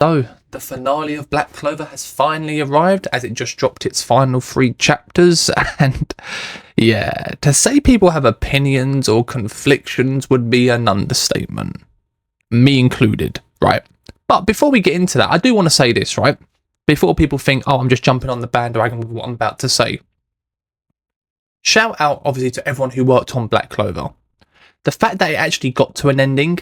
So, the finale of Black Clover has finally arrived as it just dropped its final 3 chapters, and yeah, to say people have opinions or conflictions would be an understatement. Me included, right? But before we get into that, I do want to say this, right? Before people think, oh, I'm just jumping on the bandwagon with what I'm about to say. Shout out, obviously, to everyone who worked on Black Clover. The fact that it actually got to an ending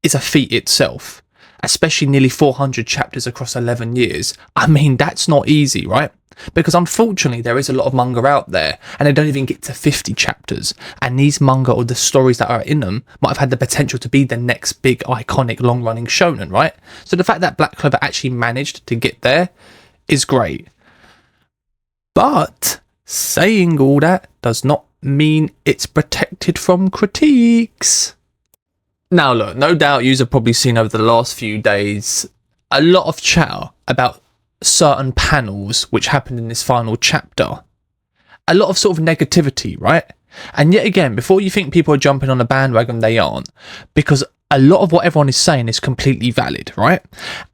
is a feat itself. Especially nearly 400 chapters across 11 years. I mean, that's not easy, right? Because unfortunately, there is a lot of manga out there, and they don't even get to 50 chapters. And these manga, or the stories that are in them, might have had the potential to be the next big, iconic, long-running shonen, right? So the fact that Black Clover actually managed to get there is great. But saying all that does not mean it's protected from critiques. Now look, no doubt you have probably seen over the last few days a lot of chatter about certain panels which happened in this final chapter. A lot of sort of negativity, right? And yet again, before you think people are jumping on a bandwagon, they aren't. Because a lot of what everyone is saying is completely valid, right?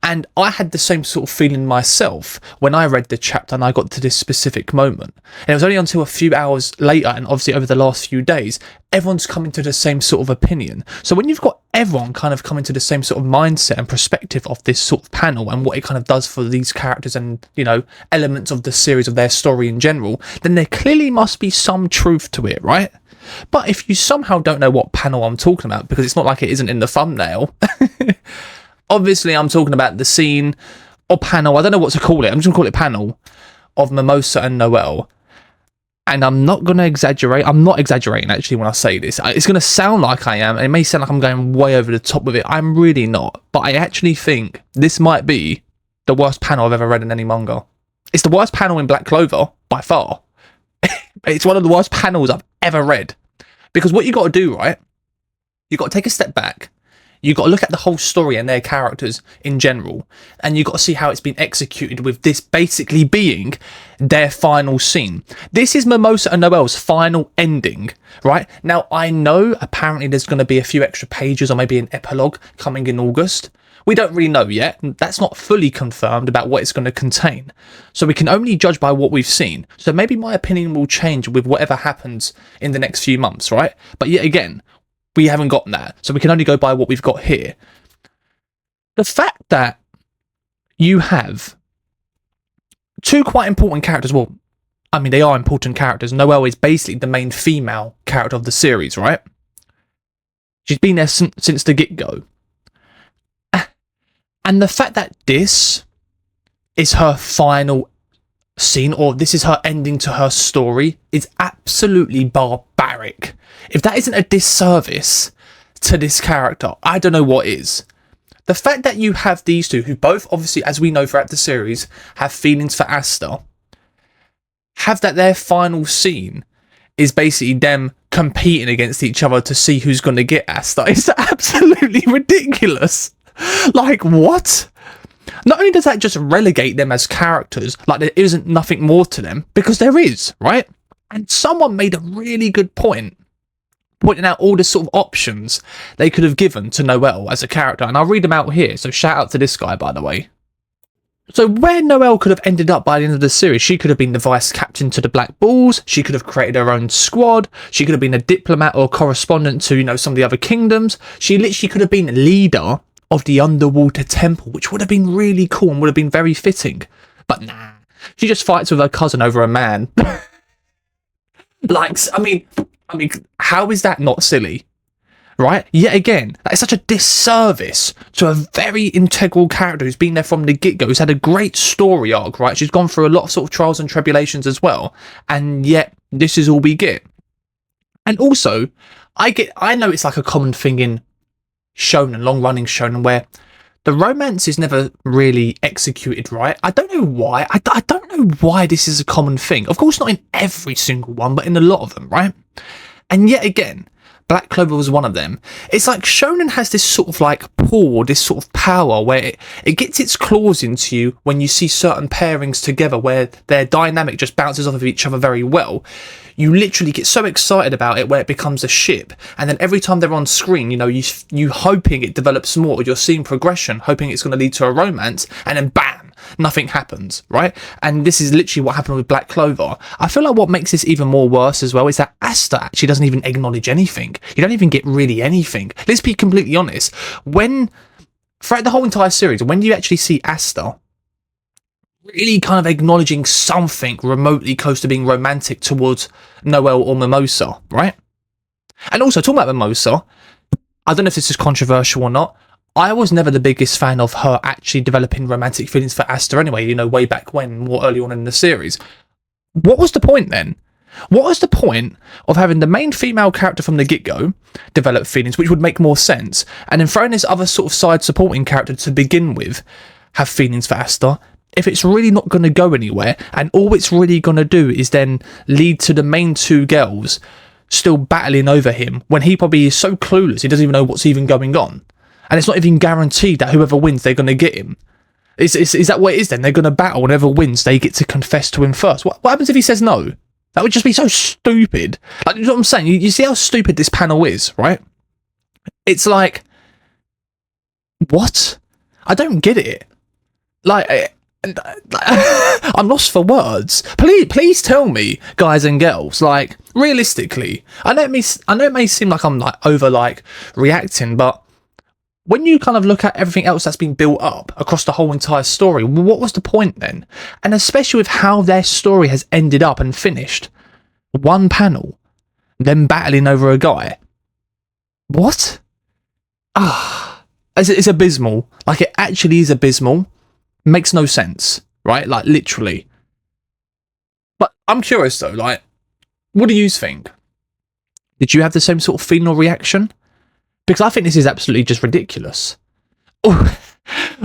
And I had the same sort of feeling myself when I read the chapter and I got to this specific moment. And it was only until a few hours later, and obviously over the last few days, everyone's coming to the same sort of opinion. So when you've got everyone kind of coming to the same sort of mindset and perspective of this sort of panel and what it kind of does for these characters and, you know, elements of the series, of their story in general, then there clearly must be some truth to it, right? But if you somehow don't know what panel I'm talking about, because it's not like it isn't in the thumbnail, obviously I'm talking about the scene or panel, I don't know what to call it, I'm just going to call it panel, of Mimosa and Noelle. And I'm not going to exaggerate, I'm not exaggerating actually when I say this. It's going to sound like I am, and it may sound like I'm going way over the top with it. I'm really not. But I actually think this might be the worst panel I've ever read in any manga. It's the worst panel in Black Clover, by far. It's one of the worst panels I've ever read. Because what you got to do, right? You got to take a step back. You got to look at the whole story and their characters in general. And you got to see how it's been executed, with this basically being their final scene. This is Mimosa and Noelle's final ending, right? Now, I know apparently there's going to be a few extra pages or maybe an epilogue coming in August. We don't really know yet. That's not fully confirmed about what it's going to contain. So we can only judge by what we've seen. So maybe my opinion will change with whatever happens in the next few months, right? But yet again, we haven't gotten that. So we can only go by what we've got here. The fact that you have 2 quite important characters, well, I mean, they are important characters. Noelle is basically the main female character of the series, right? She's been there since the get-go. And the fact that this is her final scene, or this is her ending to her story, is absolutely barbaric. If that isn't a disservice to this character, I don't know what is. The fact that you have these two, who both obviously, as we know throughout the series, have feelings for Asta, have that their final scene is basically them competing against each other to see who's going to get Asta. It's absolutely ridiculous. Like, what? Not only does that just relegate them as characters, like there isn't nothing more to them, because there is, right? And someone made a really good point, pointing out all the sort of options they could have given to Noelle as a character, and I'll read them out here, so shout out to this guy, by the way. So where Noelle could have ended up by the end of the series, she could have been the vice captain to the Black Bulls, she could have created her own squad, she could have been a diplomat or correspondent to, you know, some of the other kingdoms, she literally could have been leader of the underwater temple, which would have been really cool and would have been very fitting. But nah, she just fights with her cousin over a man. Like, I mean, how is that not silly? Right? Yet again, that is such a disservice to a very integral character who's been there from the get-go, who's had a great story arc, right? She's gone through a lot of sort of trials and tribulations as well. And yet, this is all we get. And also, I know it's like a common thing in shonen, long-running shonen, where the romance is never really executed right. I don't know why. I don't know why this is a common thing. Of course, not in every single one, but in a lot of them, right? And yet again, Black Clover was one of them. It's like shonen has this sort of like pull, this sort of power where it gets its claws into you when you see certain pairings together where their dynamic just bounces off of each other very well. You literally get so excited about it where it becomes a ship, and then every time they're on screen, you know, you hoping it develops more, or you're seeing progression, hoping it's going to lead to a romance, and then bam, nothing happens, right? And this is literally what happened with Black Clover. I feel like what makes this even more worse as well is that Asta actually doesn't even acknowledge anything. You don't even get really anything. Let's be completely honest. Throughout the whole entire series, when you actually see Asta really kind of acknowledging something remotely close to being romantic towards Noelle or Mimosa, right? And also, talking about Mimosa, I don't know if this is controversial or not, I was never the biggest fan of her actually developing romantic feelings for Asta anyway, you know, way back when, more early on in the series. What was the point then? What was the point of having the main female character from the get-go develop feelings, which would make more sense, and then throwing this other sort of side supporting character to begin with have feelings for Asta, if it's really not going to go anywhere, and all it's really going to do is then lead to the main two girls still battling over him when he probably is so clueless he doesn't even know what's even going on, and it's not even guaranteed that whoever wins they're going to get him. Is that what it is then? They're going to battle, and whoever wins they get to confess to him first. What happens if he says no? That would just be so stupid. Like, you know what I'm saying? You see how stupid this panel is, right? It's like, what? I don't get it. Like, I'm lost for words. Please tell me, guys and girls, like, realistically, I know it may seem like I'm like over like reacting, but when you kind of look at everything else that's been built up across the whole entire story, what was the point then? And especially with how their story has ended up and finished. One panel, them battling over a guy. What? It's abysmal. Like, it actually is abysmal. Makes no sense, right? Like, literally. But I'm curious though, like, what do you think? Did you have the same sort of feeling or reaction? Because I think this is absolutely just ridiculous. Oh,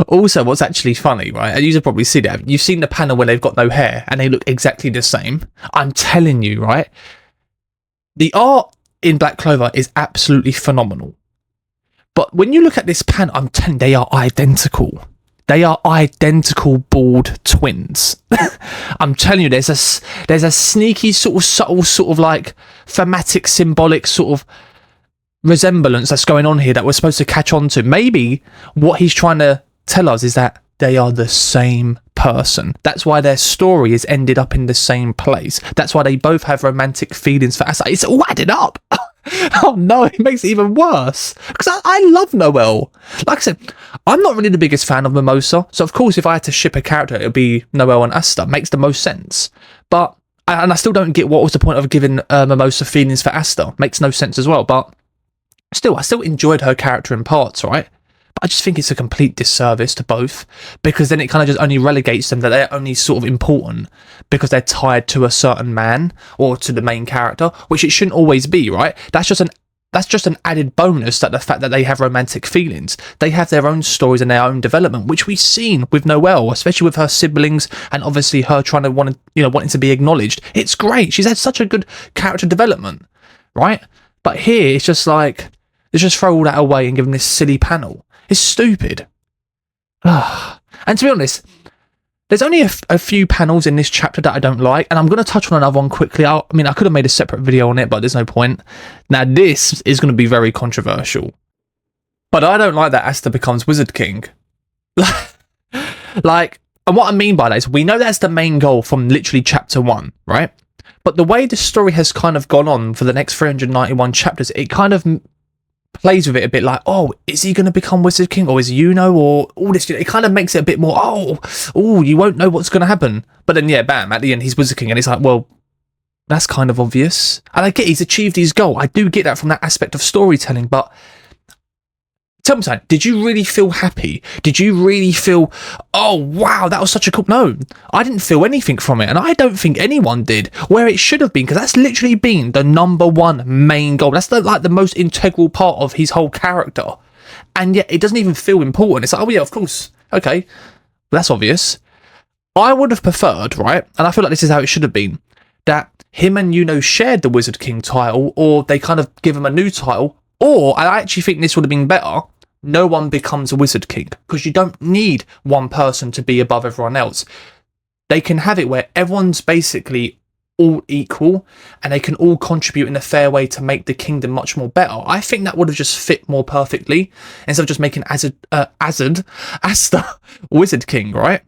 also, what's actually funny, right? And you've probably seen it. You've seen the panel when they've got no hair and they look exactly the same. I'm telling you, right? The art in Black Clover is absolutely phenomenal. But when you look at this panel, I'm telling you, they are identical. They are identical bald twins. I'm telling you, there's a sneaky sort of subtle sort of like thematic, symbolic sort of resemblance that's going on here that we're supposed to catch on to. Maybe what he's trying to tell us is that they are the same person. That's why their story has ended up in the same place. That's why they both have romantic feelings for Asa. It's all added up. Oh no, it makes it even worse. Because I love Noelle. Like I said, I'm not really the biggest fan of Mimosa. So of course, if I had to ship a character, it would be Noelle and Asta. Makes the most sense. But, and I still don't get what was the point of giving Mimosa feelings for Asta. Makes no sense as well. But still, I still enjoyed her character in parts, right? But I just think it's a complete disservice to both, because then it kind of just only relegates them that they're only sort of important because they're tied to a certain man or to the main character, which it shouldn't always be, right? That's just an added bonus, that the fact that they have romantic feelings. They have their own stories and their own development, which we've seen with Noelle, especially with her siblings and obviously her trying to wanting to be acknowledged. It's great. She's had such a good character development, right? But here it's just like, let's just throw all that away and give them this silly panel. It's stupid. And to be honest, there's only a few panels in this chapter that I don't like, and I'm going to touch on another one quickly. I could have made a separate video on it, but there's no point. Now, this is going to be very controversial. But I don't like that Asta becomes Wizard King. Like, and what I mean by that is, we know that's the main goal from literally chapter 1, right? But the way the story has kind of gone on for the next 391 chapters, it kind of plays with it a bit like, oh, is he going to become Wizard King, or is Yuno, or all this? It kind of makes it a bit more, oh, you won't know what's going to happen. But then, yeah, bam, at the end, he's Wizard King, and it's like, well, that's kind of obvious. And I get he's achieved his goal. I do get that from that aspect of storytelling, but tell me something, did you really feel happy? Did you really feel, oh, wow, that was such a cool... No, I didn't feel anything from it, and I don't think anyone did, where it should have been, because that's literally been the #1 main goal. That's the most integral part of his whole character, and yet it doesn't even feel important. It's like, oh yeah, of course, okay, that's obvious. I would have preferred, right, and I feel like this is how it should have been, that him and Yuno shared the Wizard King title, or they kind of give him a new title, or I actually think this would have been better, no one becomes a Wizard King, because you don't need one person to be above everyone else. They can have it where everyone's basically all equal and they can all contribute in a fair way to make the kingdom much more better. I think that would have just fit more perfectly instead of just making Asta Wizard King, right?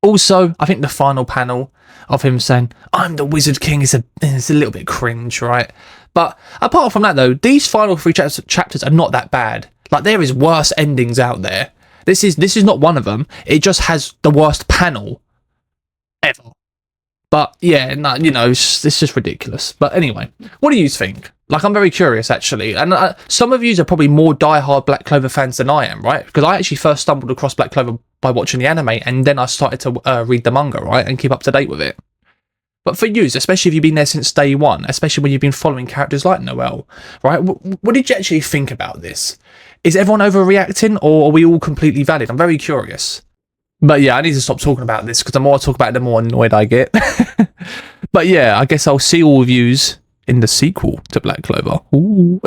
Also, I think the final panel of him saying, I'm the Wizard King is a little bit cringe, right? But apart from that though, these final 3 chapters are not that bad. Like, there is worse endings out there. This is not one of them. It just has the worst panel ever. But yeah, no, you know, it's just ridiculous. But anyway, what do you think? Like, I'm very curious, actually. And some of you are probably more diehard Black Clover fans than I am, right? Because I actually first stumbled across Black Clover by watching the anime, and then I started to read the manga, right? And keep up to date with it. But for you, especially if you've been there since day one, especially when you've been following characters like Noelle, right? What did you actually think about this? Is everyone overreacting, or are we all completely valid? I'm very curious. But yeah, I need to stop talking about this, because the more I talk about it, the more annoyed I get. But yeah, I guess I'll see all of yous in the sequel to Black Clover. Ooh.